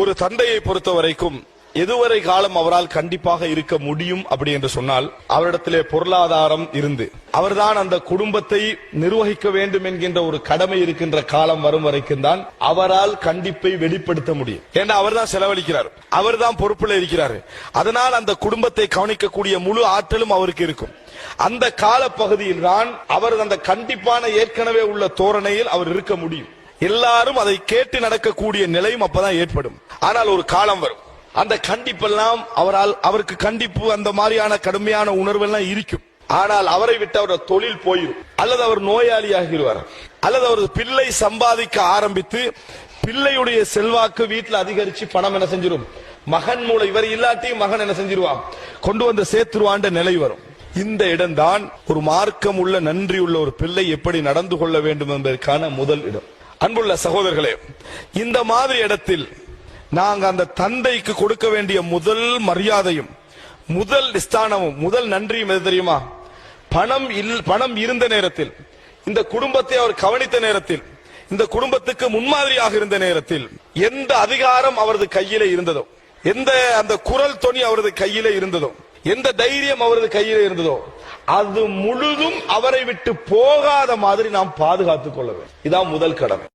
ஒரு தந்தையை பொறுத்த வரைக்கும் எதுவரை காலம் அவரால் கண்டிப்பாக இருக்க முடியும் அப்படி என்று சொன்னால், அவரிடத்திலே பொருளாதாரம் இருந்து அவர்தான் அந்த குடும்பத்தை நிர்வகிக்க வேண்டும் என்கின்ற ஒரு கடமை இருக்கின்ற காலம் வரும் வரைக்கும் தான் அவரால் கண்டிப்பை வெளிப்படுத்த முடியும். ஏன்னா அவர்தான் செலவழிக்கிறார், அவர்தான் பொறுப்புல இருக்கிறார். அதனால் அந்த குடும்பத்தை கவனிக்கக்கூடிய முழு ஆற்றலும் அவருக்கு இருக்கும். அந்த கால பகுதியில் தான் அவர் அந்த கண்டிப்பான ஏற்கனவே உள்ள தோரணையில் அவர் இருக்க முடியும். எல்லாரும் அதை கேட்டு நடக்கக்கூடிய நிலையும் அப்பதான் ஏற்படும். ஆனால் ஒரு காலம் வரும், அந்த கண்டிப்பெல்லாம் அவருக்கு கண்டிப்பு அந்த மாதிரியான கடுமையான உணர்வு எல்லாம் இருக்கும். ஆனால் அவரை விட்டு அவருடைய தொழில் போயிடும், அல்லது அவர் நோயாளியாகிடுவார், அல்லது அவர் பிள்ளை சம்பாதிக்க ஆரம்பித்து பிள்ளையுடைய செல்வாக்கு வீட்டில் அதிகரிச்சு பணம் என்ன செஞ்சிடும், மகன் மூலம் இவர் இல்லாட்டியும் மகன் என்ன செஞ்சிருவான், கொண்டு வந்து சேர்த்துருவான்ற நிலை வரும். இந்த இடம்தான் ஒரு மார்க்கம் உள்ள நன்றி உள்ள ஒரு பிள்ளை எப்படி நடந்து கொள்ள வேண்டும் என்பதற்கான முதல் இடம். அன்புள்ள சகோதரர்களே, இந்த மாதிரி இடத்தில் நாங்க அந்த தந்தைக்கு கொடுக்க வேண்டிய முதல் மரியாதையும் முதல் ஸ்தானமும் முதல் நன்றியும் எது தெரியுமா? பணம் இருந்த நேரத்தில், இந்த குடும்பத்தை அவர் கவனித்த நேரத்தில், இந்த குடும்பத்துக்கு முன்மாதிரியாக இருந்த நேரத்தில், எந்த அதிகாரம் அவரது கையில இருந்ததோ, எந்த அந்த குரல் தொனி அவரது கையில இருந்ததோ, எந்த தைரியம் அவரது கையில இருந்ததோ, அது முழுதும் அவரை விட்டு போகாத மாதிரி நாம் பாதுகாத்துக் கொள்ள வேண்டும். இதான் முதல் கடமை.